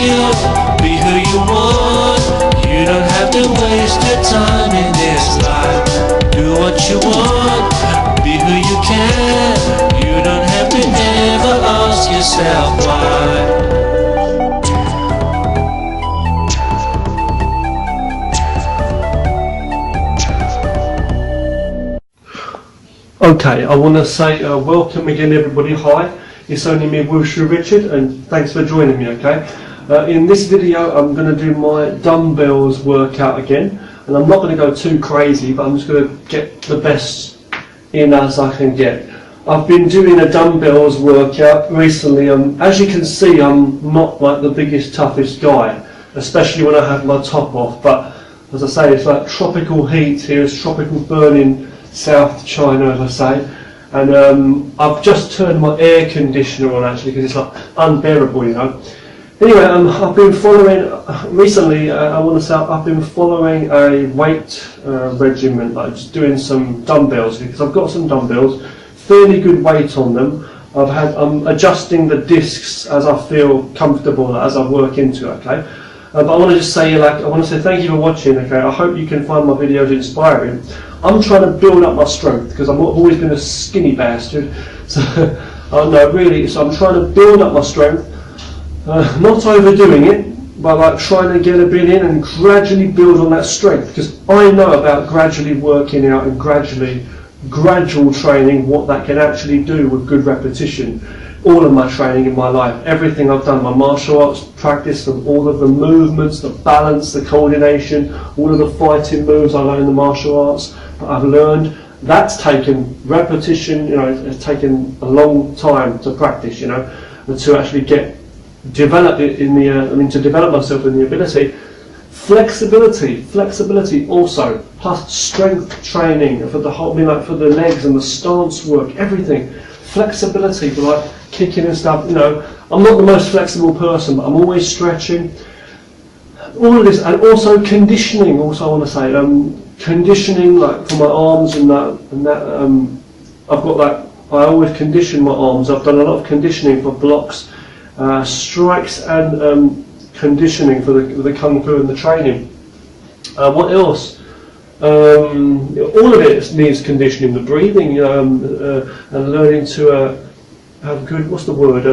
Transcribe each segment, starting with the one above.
you, be who you want. You don't have to waste your time in this life. Do what you want, be who you can. You don't have to ever ask yourself why. Okay, I want to say welcome again everybody. Hi, it's only me, Wilshire Richard, and thanks for joining me. Okay, in this video I'm going to do my dumbbells workout again, and I'm not going to go too crazy, but I'm just going to get the best in as I can get. I've been doing a dumbbells workout recently. As you can see, I'm not like the biggest, toughest guy, especially when I have my top off, but as I say, it's like tropical heat here, it's tropical burning South China, as I say, and I've just turned my air conditioner on actually because it's like unbearable, you know. Anyway, I've been following recently. I want to say I've been following a weight regimen, like just doing some dumbbells because I've got some dumbbells, fairly good weight on them. I'm adjusting the discs as I feel comfortable as I work into it. Okay. But I want to just say, I want to say thank you for watching. Okay, I hope you can find my videos inspiring. I'm trying to build up my strength because I've always been a skinny bastard. So, no, really. So I'm trying to build up my strength, not overdoing it, but like trying to get a bit in and gradually build on that strength. Because I know about gradually working out and gradual training, what that can actually do with good repetition. All of my training in my life, everything I've done, my martial arts practice, from all of the movements, the balance, the coordination, all of the fighting moves I learned in the martial arts that I've learned, that's taken repetition, you know, it's taken a long time to practice, you know, and to actually develop it in the, to develop myself in the ability. Flexibility also, plus strength training for the whole, for the legs and the stance work, everything. Flexibility for like kicking and stuff, you know. I'm not the most flexible person, but I'm always stretching. All of this, and also conditioning. Also, I want to say conditioning, like for my arms and that. I've got like I always condition my arms. I've done a lot of conditioning for blocks, strikes, and conditioning for the kung fu and the training. What else? All of it needs conditioning, the breathing, and learning to have good, what's the word,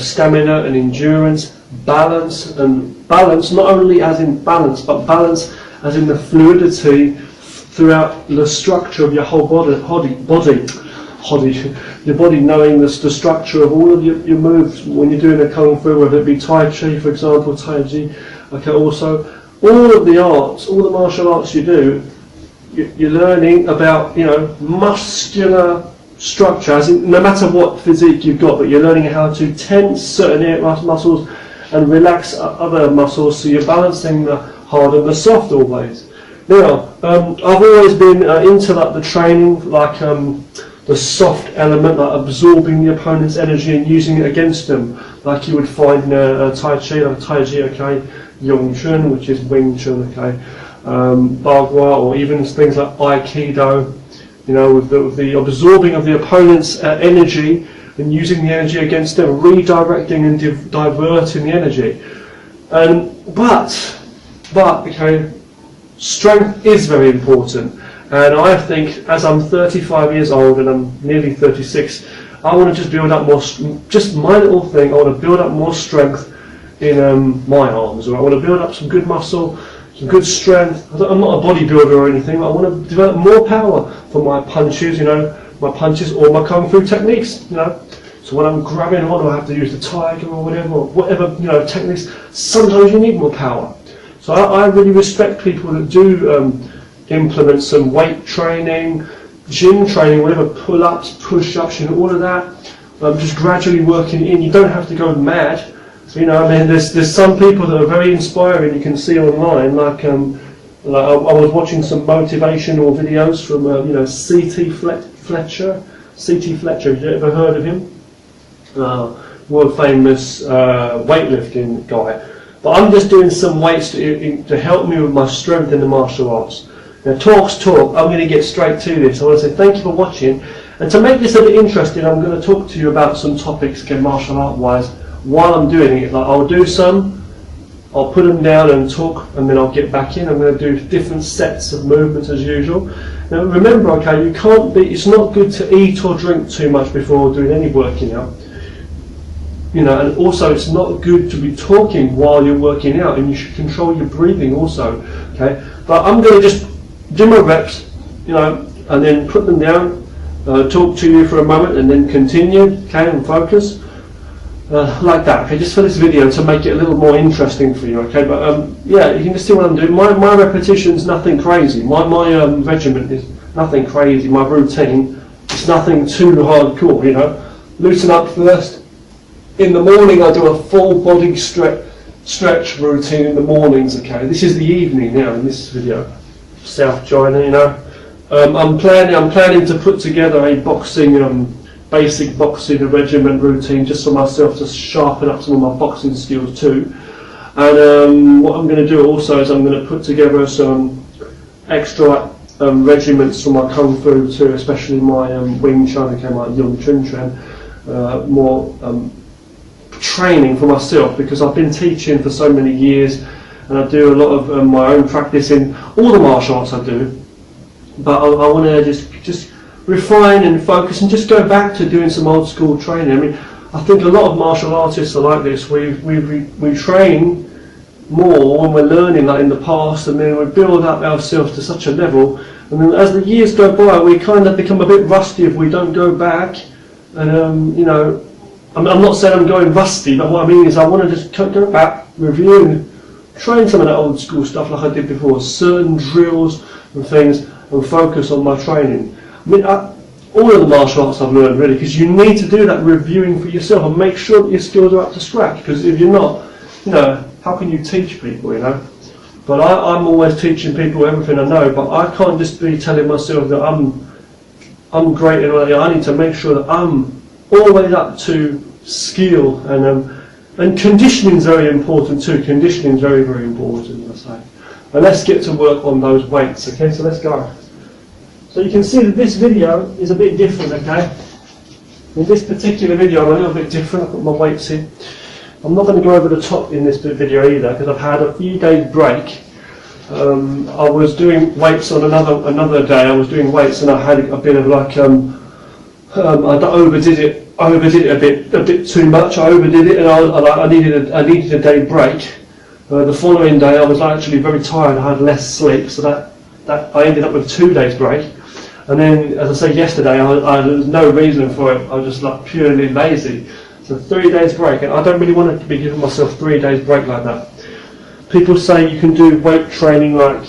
stamina and endurance, balance, not only as in balance, but balance as in the fluidity throughout the structure of your whole body, your body, knowing the structure of all of your moves when you're doing a kung fu, whether it be Tai Chi, for example, Tai Chi, okay, also, all of the arts, all the martial arts you do, you're learning about, muscular structure, as in, no matter what physique you've got, but you're learning how to tense certain muscles and relax other muscles, so you're balancing the hard and the soft always. Now, I've always been into like the training, like the soft element, like absorbing the opponent's energy and using it against them, like you would find in Tai Chi, okay, Yong Chun, which is Wing Chun, okay, Bagua, or even things like Aikido, with the absorbing of the opponent's energy and using the energy against them, redirecting and diverting the energy. But okay, strength is very important, and I think as I'm 35 years old and I'm nearly 36, I want to just build up more. Just my little thing. I want to build up more strength in my arms, or I want to build up some good muscle, some good strength. I'm not a bodybuilder or anything, but I want to develop more power for my punches, or my kung fu techniques, So when I'm grabbing on, I have to use the tiger or whatever, techniques. Sometimes you need more power. So I really respect people that do implement some weight training, gym training, whatever, pull-ups, push-ups, all of that. Just gradually working in. You don't have to go mad. So, there's some people that are very inspiring. You can see online, like I was watching some motivational videos from C.T. Fletcher. C.T. Fletcher, have you ever heard of him? World famous weightlifting guy. But I'm just doing some weights to help me with my strength in the martial arts. Now, talk's talk. I'm going to get straight to this. I want to say thank you for watching, and to make this a bit interesting, I'm going to talk to you about some topics, again, martial art wise, while I'm doing it. Like, I'll do some I'll put them down and talk, and then I'll get back in. I'm going to do different sets of movements as usual. Now remember, okay, you can't be, it's not good to eat or drink too much before doing any working out. You know, and also it's not good to be talking while you're working out, and you should control your breathing also, okay? But I'm going to just do my reps, you know, and then put them down, talk to you for a moment, and then continue, okay, and focus. Like that, okay, just for this video to make it a little more interesting for you, okay, but yeah, you can just see what I'm doing. My repetition's nothing crazy, my regimen is nothing crazy, my routine, it's nothing too hardcore, you know. Loosen up first. In the morning I do a full body stretch routine in the mornings, okay. This is the evening now in this video, South China, you know. I'm planning to put together a boxing basic boxing regimen routine just for myself to sharpen up some of my boxing skills too. And what I'm going to do also is I'm going to put together some extra regiments for my Kung Fu too, especially my Wing Chun, okay, my Yung Chun Chuan, more training for myself, because I've been teaching for so many years and I do a lot of my own practice in all the martial arts I do, but I want to just refine and focus and just go back to doing some old school training. I mean, I think a lot of martial artists are like this. We train more when we're learning like in the past, and then we build up ourselves to such a level, and then as the years go by we kind of become a bit rusty if we don't go back. And you know, I'm not saying I'm going rusty, but what I mean is I want to just go back, review, train some of that old school stuff like I did before, certain drills and things, and focus on my training. I mean, all of the martial arts I've learned really, because you need to do that reviewing for yourself and make sure that your skills are up to scratch, because if you're not, you know, how can you teach people, you know? But I'm always teaching people everything I know, but I can't just be telling myself that I'm great and all that. I need to make sure that I'm always up to skill, and conditioning is very important too. Conditioning is very, very important, I say. And let's get to work on those weights, okay? So let's go. So you can see that this video is a bit different, okay? In this particular video I'm a little bit different. I've got my weights here. I'm not going to go over the top in this video either, because I've had a few days break. I was doing weights on another day. I was doing weights and I had a bit of like I overdid it a bit too much. I overdid it, and I needed a day break. The following day I was actually very tired. I had less sleep, so that I ended up with 2 days break. And then, as I said yesterday, there was no reason for it. I was just like purely lazy. So 3 days break, and I don't really want to be giving myself 3 days break like that. People say you can do weight training like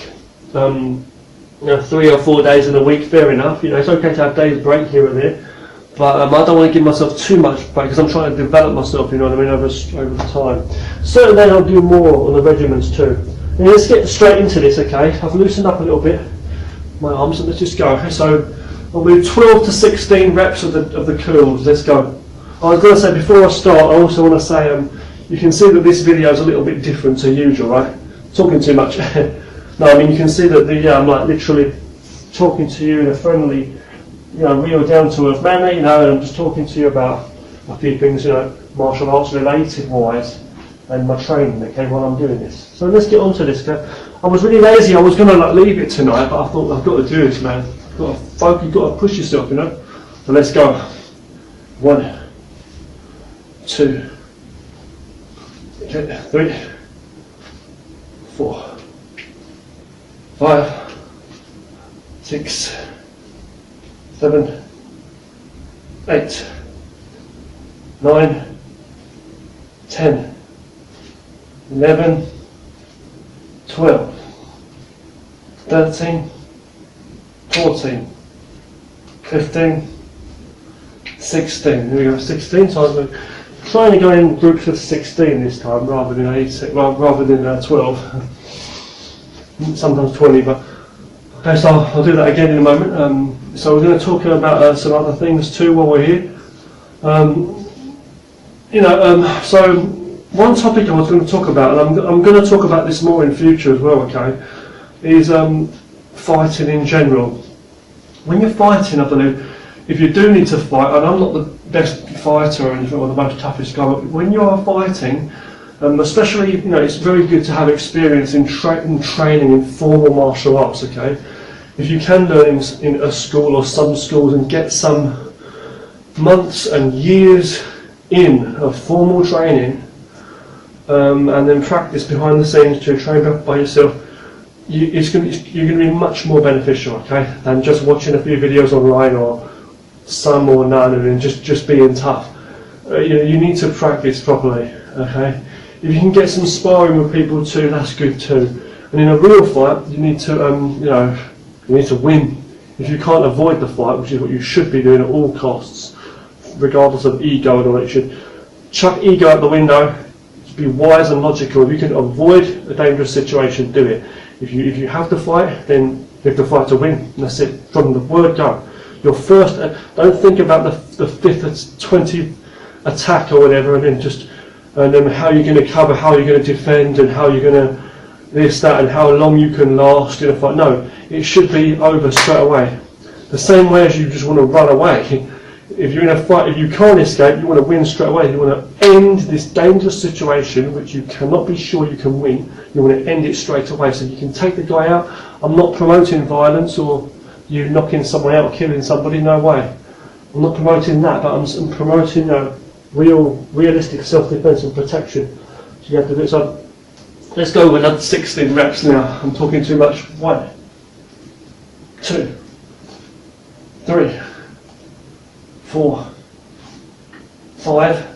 3 or 4 days in a week. Fair enough. You know, it's okay to have days break here and there, but I don't want to give myself too much break, because I'm trying to develop myself. You know what I mean, over time. Certain days I'll do more on the regiments too. And let's get straight into this, okay? I've loosened up a little bit my arms, and let's just go. Okay, so I'll do 12 to 16 reps of the curls. Let's go. I was going to say before I start, I also want to say you can see that this video is a little bit different to usual, right? Talking too much. No, I mean you can see that I'm like literally talking to you in a friendly, you know, real down to earth manner, you know, and I'm just talking to you about a few things, you know, martial arts related wise, and my training, okay, while I'm doing this. So let's get on to this, okay? I was really lazy. I was going to like leave it tonight, but I thought I've got to do this, man. You've got to focus, you've got to push yourself, you know. So let's go. 1, 2, 3, 4, 5, 6, 7, 8, 9, 10, 11, 12, 13, 14, 15, 16. Here we go, 16. So I'm trying to go in groups of 16 this time, rather than 12. Sometimes 20, but okay. So I'll do that again in a moment. So we're going to talk about some other things too while we're here. So one topic I was going to talk about, and I'm going to talk about this more in future as well, okay, is fighting in general. When you're fighting, I believe, if you do need to fight, and I'm not the best fighter or anything, or the most toughest guy, but when you are fighting, Especially, you know, it's very good to have experience in training in formal martial arts, okay? If you can learn in a school or some schools and get some months and years in of formal training, and then practice behind the scenes to train by yourself, you're going to be much more beneficial, okay, than just watching a few videos online or some or none and just being tough. You need to practice properly, okay? If you can get some sparring with people too, that's good too. And in a real fight, you need to, you need to win. If you can't avoid the fight, which is what you should be doing at all costs, regardless of ego and all that, you should chuck ego out the window. Be wise and logical. If you can avoid a dangerous situation, do it. If you have to fight, then you have to fight to win. And that's it. From the word go. Your first. Don't think about the 5th or 20th attack or whatever, and then how you're going to cover, how you're going to defend, and how you're going to this, that, and how long you can last in a fight. No, it should be over straight away. The same way as you just want to run away. If you're in a fight, if you can't escape, you want to win straight away. You want to end this dangerous situation, which you cannot be sure you can win. You want to end it straight away so you can take the guy out. I'm not promoting violence or you knocking someone out or killing somebody, no way. I'm not promoting that, but I'm promoting realistic self-defense and protection. So you have to do it. So let's go with another 16 reps now. I'm talking too much. 1, 2, 3, 4, 5,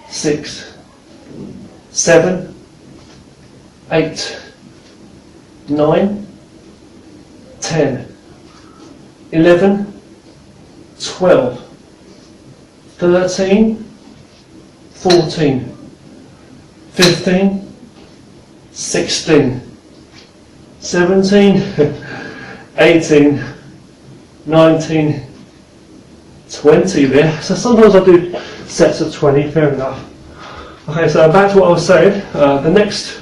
6, 7, 8, 9, 10, 11, 12, 13, 14, 15, 16, 17, 18, 19, 20 there. So sometimes I do sets of 20, fair enough. Okay, so back to what I was saying. The next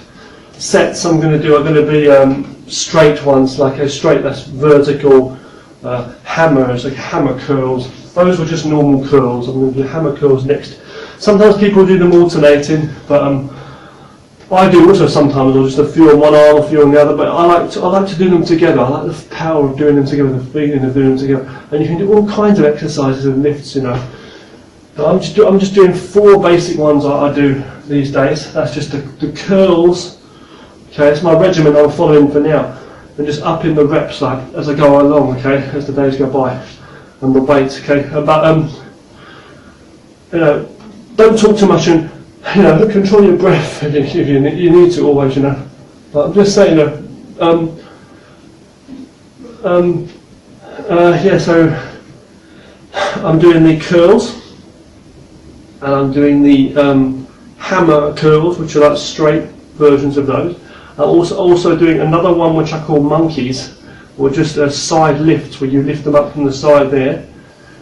sets I'm going to do are going to be straight ones, like a straight, that's vertical hammers, like hammer curls. Those were just normal curls. I'm going to do hammer curls next. Sometimes people do them alternating, but I do also sometimes, or just a few on one arm, a few on the other. But I like to do them together. I like the power of doing them together, the feeling of doing them together. And you can do all kinds of exercises and lifts, you know. But I'm just doing 4 basic ones I do these days. That's just the curls. Okay, it's my regimen I'm following for now. And just upping the reps like as I go along. Okay, as the days go by, and the weight. Okay, but you know, don't talk too much and, you know, control your breath if you need to always, you know. But I'm just saying, yeah. So I'm doing the curls, and I'm doing the hammer curls, which are like straight versions of those. I'm also doing another one which I call monkeys, or just a side lift where you lift them up from the side there.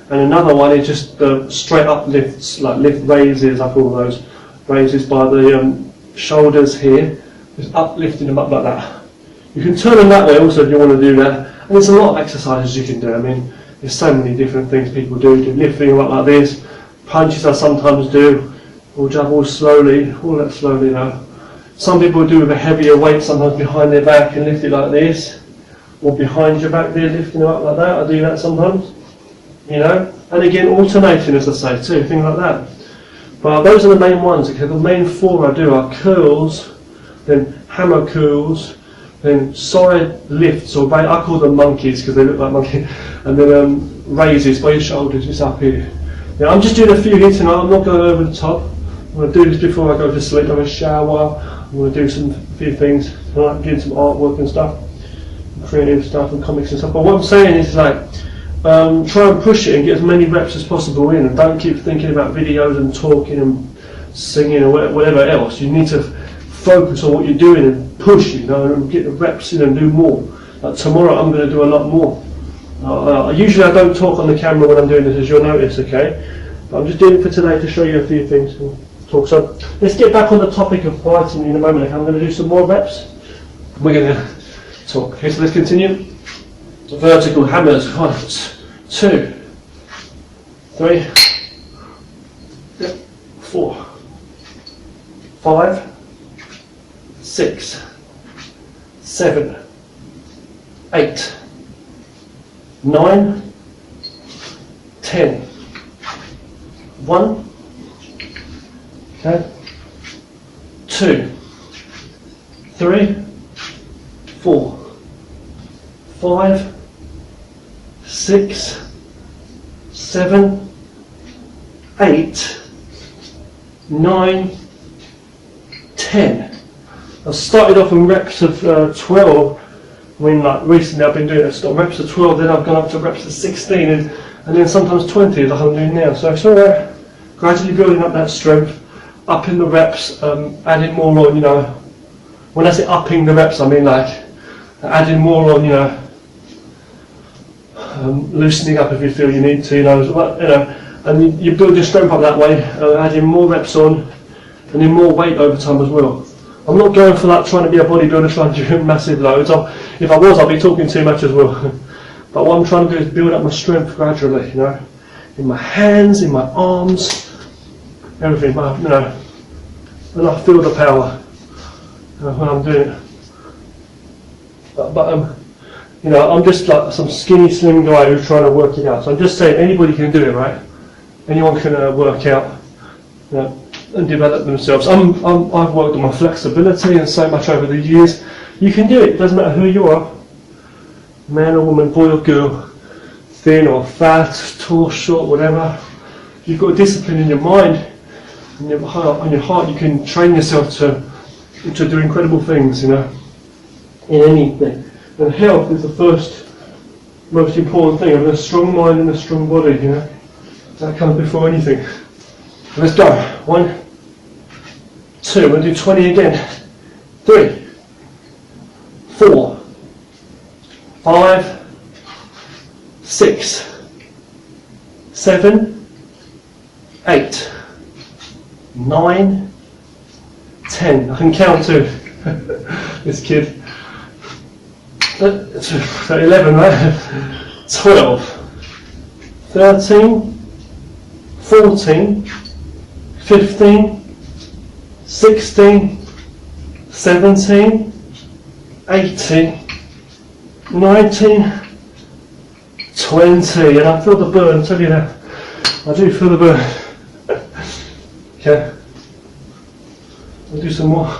And another one is just straight up lifts, like lift raises, I call those. Raises by the shoulders here, just uplifting them up like that. You can turn them that way also if you want to do that. And there's a lot of exercises you can do. I mean, there's so many different things people do. Lifting them up like this, punches I sometimes do, or jab all slowly, all that slowly now. Some people do with a heavier weight, sometimes behind their back and lift it like this, or behind your back there, lifting them up like that. I do that sometimes, you know. And again, alternating, as I say, too, things like that. But those are the main ones. Okay, the main 4 I do are curls, then hammer curls, then side lifts, or I call them monkeys because they look like monkeys, and then raises by your shoulders, just up here. Now I'm just doing a few here tonight. I'm not going over the top. I'm going to do this before I go to sleep. I'm going to shower. I'm going to do a few things. I'm doing some artwork and stuff, creative stuff and comics and stuff. But what I'm saying is, like, try and push it and get as many reps as possible in, and don't keep thinking about videos and talking and singing or whatever else. You need to focus on what you're doing and push, you know, and get the reps in and do more. Like tomorrow I'm going to do a lot more. Usually I don't talk on the camera when I'm doing this, as you'll notice, okay? But I'm just doing it for today to show you a few things and talk. So let's get back on the topic of fighting in a moment. Okay? I'm going to do some more reps. We're going to talk. Okay, so let's continue. Vertical hammers. 1, 2, 3, 4, 5, 6, 7, 8, 9, 10. 1, okay, 2, 3, 4, 5, 6, 7, 8, 9, 10. I started off in reps of 12. I mean, like recently I've been doing reps of 12, then I've gone up to reps of 16, and then sometimes 20 like I'm doing now. So it's alright, gradually building up that strength, upping the reps, adding more on, you know. When I say upping the reps, I mean like adding more on, you know, loosening up if you feel you need to, you know, and you build your strength up that way, adding more reps on, and then more weight over time as well. I'm not going for that trying to be a bodybuilder, trying to do massive loads. If I was, I'd be talking too much as well. But what I'm trying to do is build up my strength gradually, you know, in my hands, in my arms, everything, you know, and I feel the power when I'm doing it. But you know, I'm just like some skinny, slim guy who's trying to work it out. So I'm just saying, anybody can do it, right? Anyone can work out, you know, and develop themselves. I've worked on my flexibility and so much over the years. You can do it. It doesn't matter who you are, man or woman, boy or girl, thin or fat, tall, short, whatever. If you've got discipline in your mind and your heart, you can train yourself to do incredible things, you know, in anything. And health is the first most important thing. Having a strong mind and a strong body, you know, that comes before anything. Let's go. 1, 2, we'll do 20 again. 3, 4, 5, 6, 7, 8, 9, 10. I can count too. This kid. 11, right? 12, 13, 14, 15, 16, 17, 18, 19, 20, and I feel the burn, I tell you that. I do feel the burn. Okay, I'll do some more.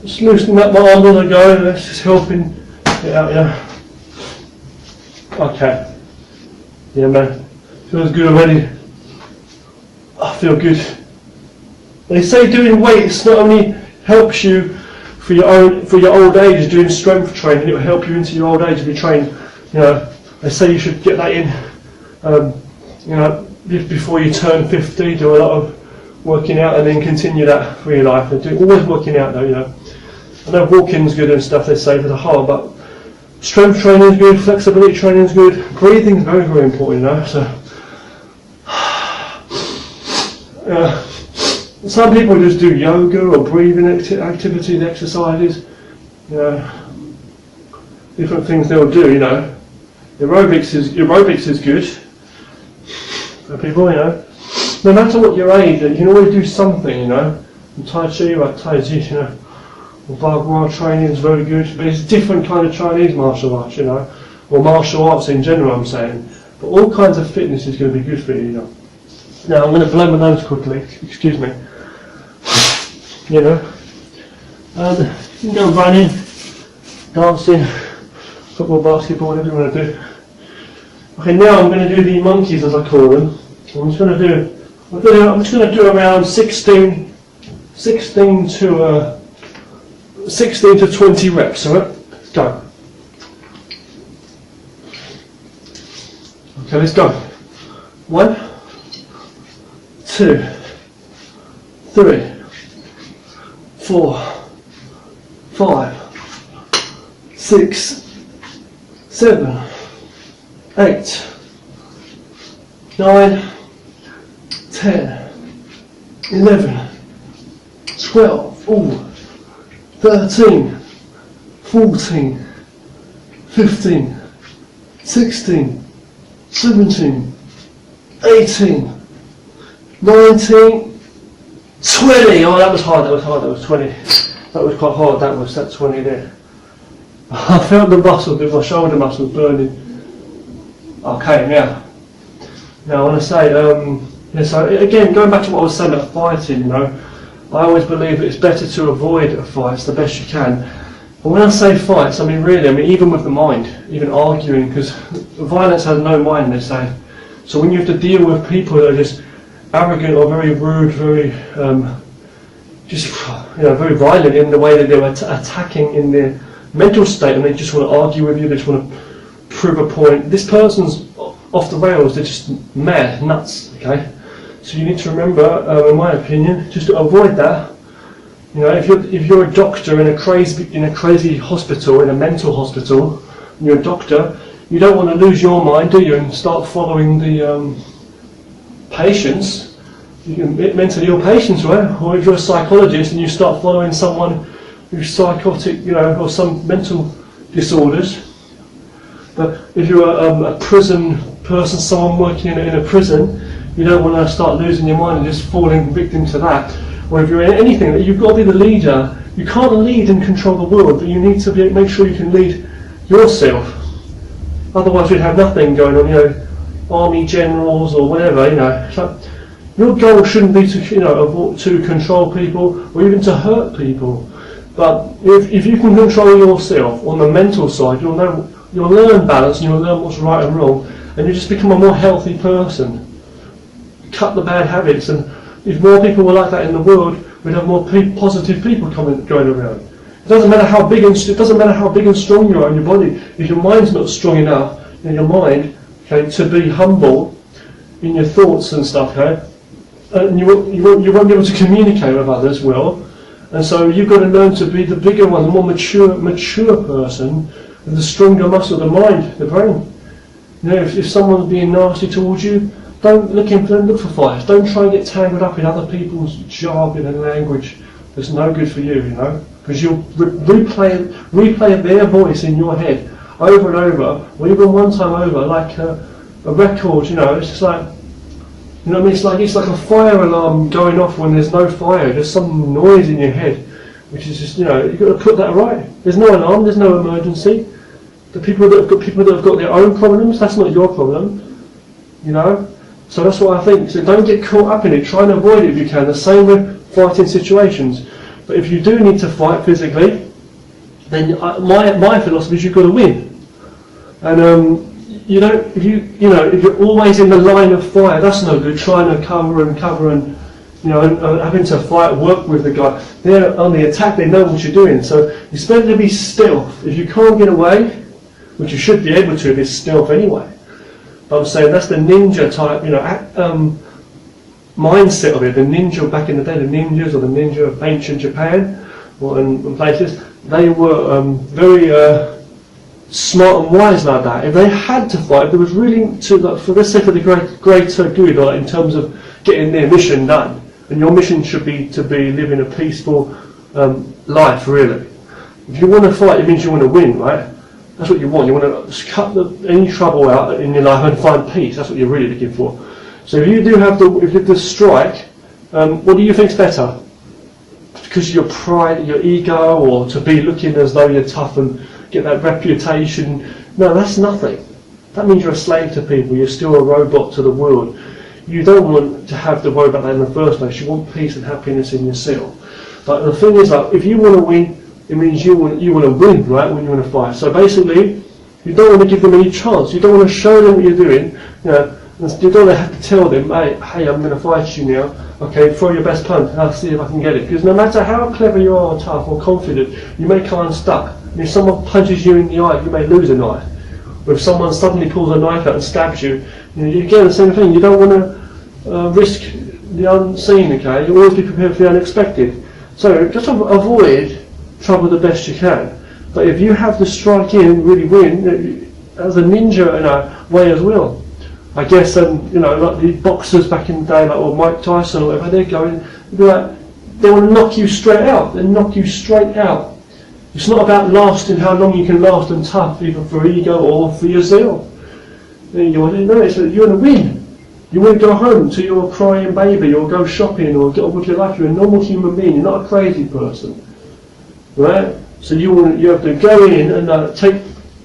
Just loosening up my arm as I go, that's just helping it out, yeah. Okay, yeah man, feels good already. I feel good. They say doing weights not only helps you for your old age, doing strength training, it will help you into your old age if you train. You know, they say you should get that in, you know, before you turn 50. Do a lot of working out and then continue that for your life. And always working out though, you know. I know walking's good and stuff, they say, for the heart, but strength training is good, flexibility training is good, breathing is very, very important, you know. So, some people just do yoga or breathing activities, exercises, you know, different things they'll do, you know. Aerobics is good for people, you know. No matter what your age, you can always do something, you know. And Tai Chi, like Tai Chi, you know. Barbara training is very good, but it's a different kind of Chinese martial arts, you know, or martial arts in general, I'm saying. But all kinds of fitness is going to be good for you, you know. Now I'm going to blow my nose quickly, excuse me. You know, you can go running, dancing, football, basketball, whatever you want to do. Okay, now I'm going to do the monkeys, as I call them. I'm just going to do around 16 to 20 reps, alright? Let's go. Okay, let's go. 1, 2, 3, 4, 5, 6, 7, 8, 9, 10, 11, 12, 13, 14, 15, 16, 17, 18, 19, 20! Oh, that was hard, that was 20. That was quite hard, that 20 there. I felt the muscles, my shoulder muscles burning. Okay, now I want to say, yeah, so again, going back to what I was saying about fighting, you know, I always believe that it's better to avoid a fight the best you can. But when I say fights, I mean really, even with the mind, even arguing, because violence has no mind, they say. So when you have to deal with people that are just arrogant or very rude, very, just, you know, very violent in the way that they're attacking in their mental state, and they just want to argue with you, they just want to prove a point. This person's off the rails, they're just mad, nuts, okay? So you need to remember, in my opinion, just to avoid that. You know, if you're a doctor in a crazy hospital, in a mental hospital, and you're a doctor, you don't want to lose your mind, do you, and start following the patients. You can mentally ill patients, right? Or if you're a psychologist and you start following someone who's psychotic, you know, or some mental disorders. But if you're a prison person, someone working in a prison, you don't want to start losing your mind and just falling victim to that. Or if you're in anything, you've got to be the leader. You can't lead and control the world, but you need to make sure you can lead yourself. Otherwise you'd have nothing going on, you know, army generals or whatever, you know. So your goal shouldn't be to, you know, to control people or even to hurt people. But if you can control yourself on the mental side, you'll learn balance and you'll learn what's right and wrong, and you just become a more healthy person. Cut the bad habits, and if more people were like that in the world, we'd have more positive people going around. It doesn't matter how big and strong you are in your body. If your mind's not strong enough in your mind, okay, to be humble in your thoughts and stuff, okay, and you won't be able to communicate with others well. And so you've got to learn to be the bigger one, the more mature person, with the stronger muscle, the mind, the brain. You know, if someone's being nasty towards you, don't look for fights. Don't try and get tangled up in other people's jargon and language. That's no good for you, you know, because you'll replay their voice in your head over and over, or even one time over, like a record. You know, it's just like, you know what I mean? It's like a fire alarm going off when there's no fire. There's some noise in your head, which is just, you know, you've got to put that right. There's no alarm. There's no emergency. The people that have got their own problems, that's not your problem, you know. So that's what I think. So don't get caught up in it. Try and avoid it if you can. The same with fighting situations. But if you do need to fight physically, then my philosophy is you've got to win. And if you're always in the line of fire, that's no good. Trying to cover and you know, and having to fight, work with the guy. They're on the attack. They know what you're doing. So it's better to be stealth. If you can't get away, which you should be able to if it's stealth anyway. But I'm saying that's the ninja type, you know, mindset of it. The ninja back in the day, the ninjas or the ninja of ancient Japan, or in places, they were very smart and wise like that. If they had to fight, if there was really for the sake of the greater good, or in terms of getting their mission done, and your mission should be to be living a peaceful life, really. If you want to fight, it means you want to win, right? That's what you want. You want to cut any trouble out in your life and find peace. That's what you're really looking for. So if you have to strike, what do you think's better? Because of your pride, your ego, or to be looking as though you're tough and get that reputation? No, that's nothing. That means you're a slave to people. You're still a robot to the world. You don't want to have to worry about that in the first place. You want peace and happiness in yourself. But the thing is, like, if you want to win, it means you want to win, right, when you want to fight. So basically, you don't want to give them any chance. You don't want to show them what you're doing. You know, you don't have to tell them, hey, I'm going to fight you now. Okay, throw your best punch. I'll see if I can get it. Because no matter how clever you are, or tough, or confident, you may come unstuck. And if someone punches you in the eye, you may lose a knife. Or if someone suddenly pulls a knife out and stabs you, you get the same thing. You don't want to risk the unseen. Okay, you always be prepared for the unexpected. So just avoid trouble the best you can. But if you have to strike in, really win, as a ninja in a way as well. I guess, you know, like the boxers back in the day, like, or Mike Tyson or whatever, they're going, they want to knock you straight out. They knock you straight out. It's not about lasting, how long you can last and tough, either for ego or for yourself. You want to win. You want to go home to your crying baby, or go shopping, or get on with your life. You're a normal human being. You're not a crazy person, right? So you have to go in and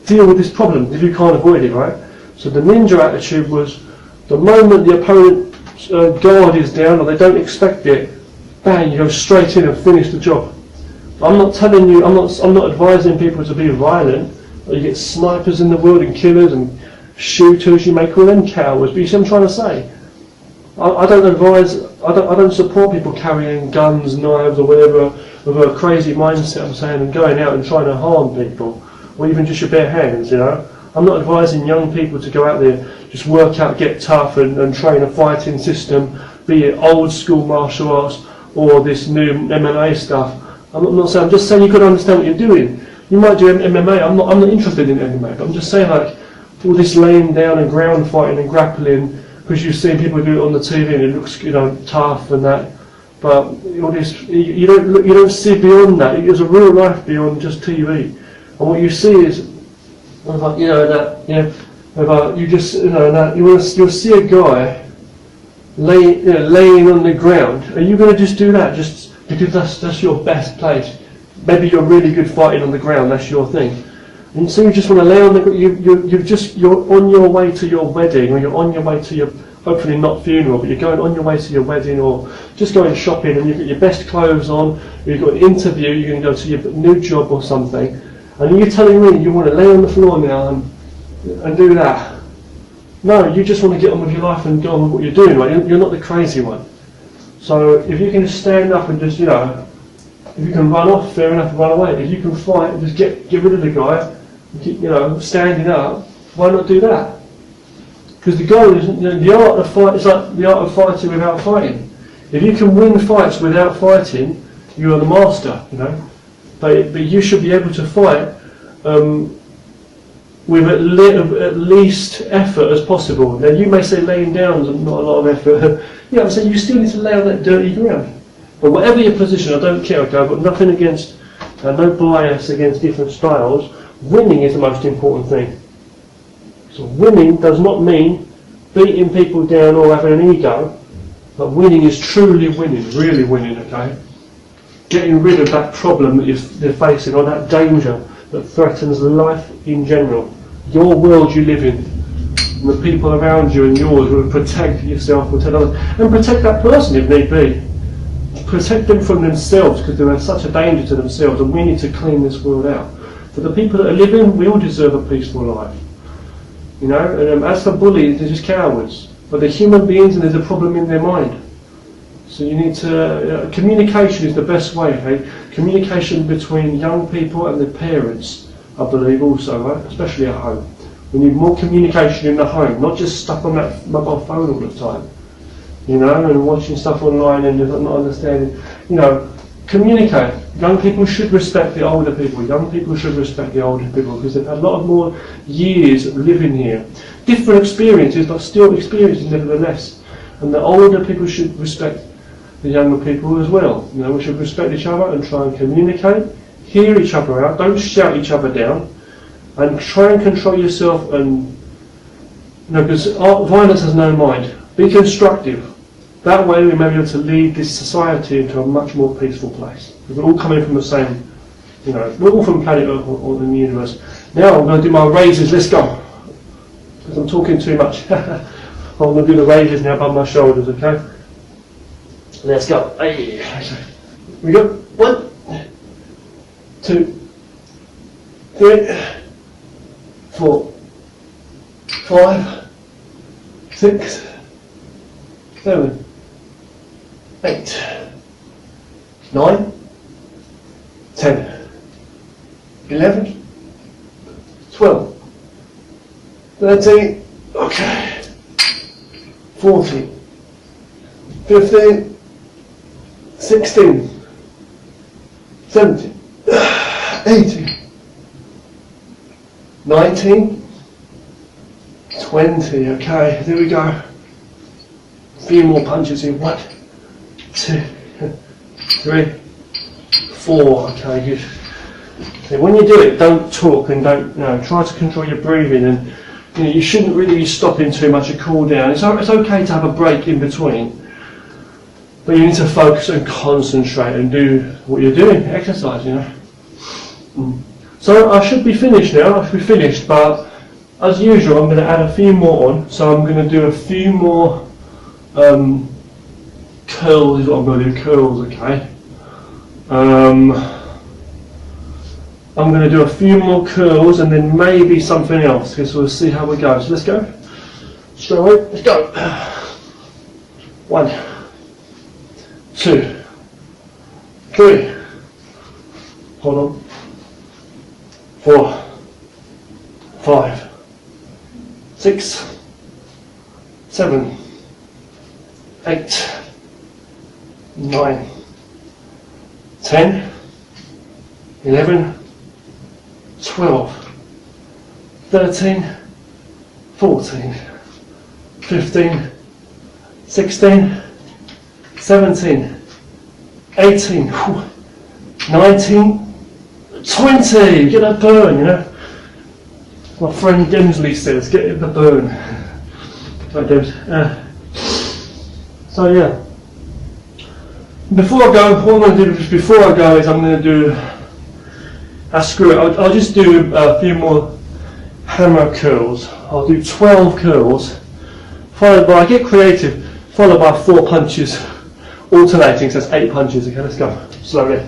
deal with this problem if you can't avoid it, right? So the ninja attitude was, the moment the opponent's guard is down, or they don't expect it, bang, you go straight in and finish the job. I'm not telling you, I'm not advising people to be violent. You get snipers in the world and killers and shooters, you may call them cowards, but you see what I'm trying to say? I don't advise, I don't support people carrying guns, knives or whatever with a crazy mindset, I'm saying, and going out and trying to harm people, or even just your bare hands, you know. I'm not advising young people to go out there, just work out, get tough and train a fighting system, be it old school martial arts or this new MMA stuff. I'm not saying, I'm just saying you've got to understand what you're doing. You might do MMA, I'm not interested in MMA, but I'm just saying, like, all this laying down and ground fighting and grappling, because you've seen people do it on the TV and it looks, you know, tough and that, but all this, you don't see beyond that. There's a real life beyond just TV, and what you see is, you know, that, you know, you just, you know, that you'll see a guy laying on the ground. Are you going to just do that just because that's your best place? Maybe you're really good fighting on the ground. That's your thing. And so you just want to lay on the ground. You're on your way to your wedding, or you're on your way to your, hopefully not funeral, but you're going on your way to your wedding, or just going shopping, and you've got your best clothes on. You've got an interview. You're going to go to your new job or something. And you're telling me you want to lay on the floor now and do that? No, you just want to get on with your life and go on with what you're doing, right? You're not the crazy one. So if you can just stand up and just, you know, if you can run off, fair enough, run away. If you can fight, just get rid of the guy, you know, standing up, why not do that? Because the goal is, you know, the art of fight is like the art of fighting without fighting. If you can win fights without fighting, you are the master, you know. But you should be able to fight with at least effort as possible. Now you may say laying down is not a lot of effort. Yeah, I'm saying you still need to lay on that dirty ground. But whatever your position, I don't care. Okay, I've got nothing against, no bias against different styles. Winning is the most important thing. So winning does not mean beating people down or having an ego, but winning is truly winning, really winning. Okay. Getting rid of that problem that they're facing, or that danger that threatens life in general. Your world you live in, and the people around you and yours will protect yourself, protect others, and protect that person if need be. Protect them from themselves, because they're such a danger to themselves, and we need to clean this world out. For the people that are living, we all deserve a peaceful life. You know, and as for bullies, they're just cowards. But they're human beings and there's a problem in their mind. So you need to, communication is the best way, okay? Communication between young people and their parents, I believe also, right? Especially at home. We need more communication in the home, not just stuck on that mobile phone all the time. You know, and watching stuff online and not understanding. You know, communicate. Young people should respect the older people. Young people should respect the older people because they've had a lot of more years living here. Different experiences, but still experiences nevertheless. And the older people should respect the younger people as well. You know, we should respect each other and try and communicate, hear each other out, don't shout each other down, and try and control yourself. And you know, because violence has no mind. Be constructive. That way we may be able to lead this society into a much more peaceful place. We're all coming from the same, you know, we're all from planet Earth or in the universe. Now I'm going to do my raises, let's go. Because I'm talking too much. I'm going to do the raises now above my shoulders, okay? Let's go. Hey. We go. 1, 2, 3, 4, 5, 6, 7, 8, 9, 10, 11, 12, 13, okay, 14, 15, 16, 17, 18, 19, 20, okay, there we go. A few more punches in. 1, 2, 3, 4, okay, good. So when you do it, don't talk and don't, you know, try to control your breathing and you know, you shouldn't really be stopping too much to cool down. It's okay to have a break in between, but you need to focus and concentrate and do what you're doing, exercise, you know. So I should be finished now, but as usual I'm going to add a few more on. So I'm going to do a few more curls is what I'm going to do, curls, okay. I'm going to do a few more curls and then maybe something else, because we'll see how we go. So let's go, straight away, let's go. 1, 2, 3, hold on, 4, 5, 6, 7, 8, 9, 10, 11, 12, 13, 14, 15, 16, 17, 18, 19, 20. Get that burn, you know. My friend Demsley says, get the burn. Right, Dems. So yeah. Before I go, what I'm going to do before I go is I'm going to do. Screw it. I'll just do a few more hammer curls. I'll do 12 curls, followed by, get creative, followed by 4 punches, alternating. So that's 8 punches. Okay, let's go slowly.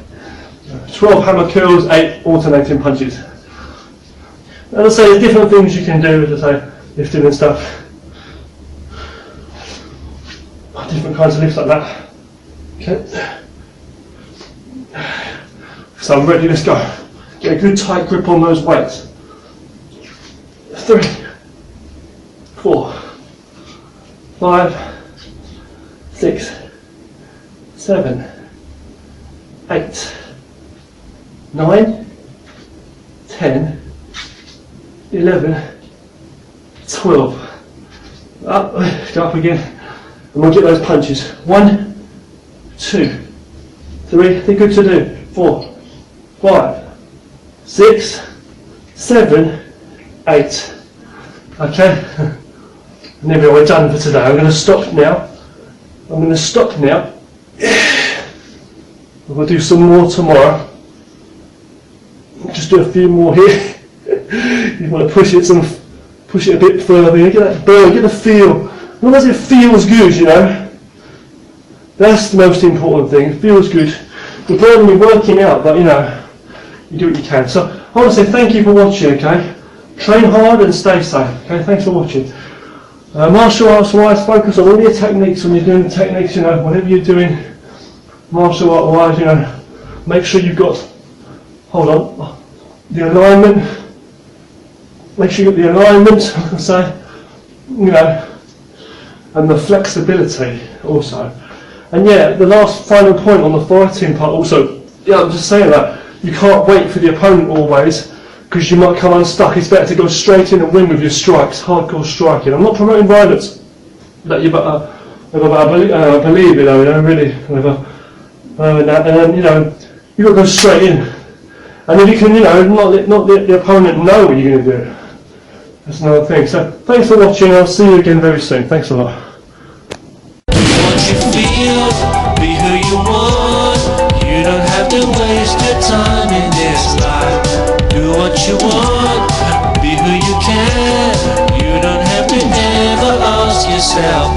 12 hammer curls, 8 alternating punches. As I say, there's different things you can do, as I say, lifting and stuff. Different kinds of lifts like that. Okay. So I'm ready, let's go. Get a good tight grip on those weights. 3, 4, 5, 6, 7, 8, 9, 10, 11, 12. Up, go up again, and we'll get those punches. 1, 2, 3, they're good to do. 4, 5, 6, 7, 8. Okay, and there we are, we're done for today. I'm going to stop now. I'm going to do some more tomorrow. Just do a few more here. You want to push it a bit further. Get that burn, get the feel. As long as it feels good, you know. That's the most important thing. It feels good. The burn will be working out, but you know, you do what you can. So I want to say thank you for watching, okay? Train hard and stay safe, okay? Thanks for watching. Martial arts wise, focus on all your techniques when you're doing the techniques, you know, whatever you're doing, martial art wise, you know, make sure you've got, hold on, the alignment, make sure you've got the alignment, I say, you know, and the flexibility also. And yeah, the last final point on the fighting part also, yeah, I'm just saying that you can't wait for the opponent always, because you might come unstuck. It's better to go straight in and win with your strikes, hardcore striking. I'm not promoting violence, but you better believe it, you know, really, and then, you know, you've got to go straight in. And if you can, you know, not let the opponent know what you're going to do. That's another thing. So thanks for watching. I'll see you again very soon. Thanks a lot. Be who you want. You don't have to waste your time in this life. Do what you want. Be who you can. You don't have to ever ask yourself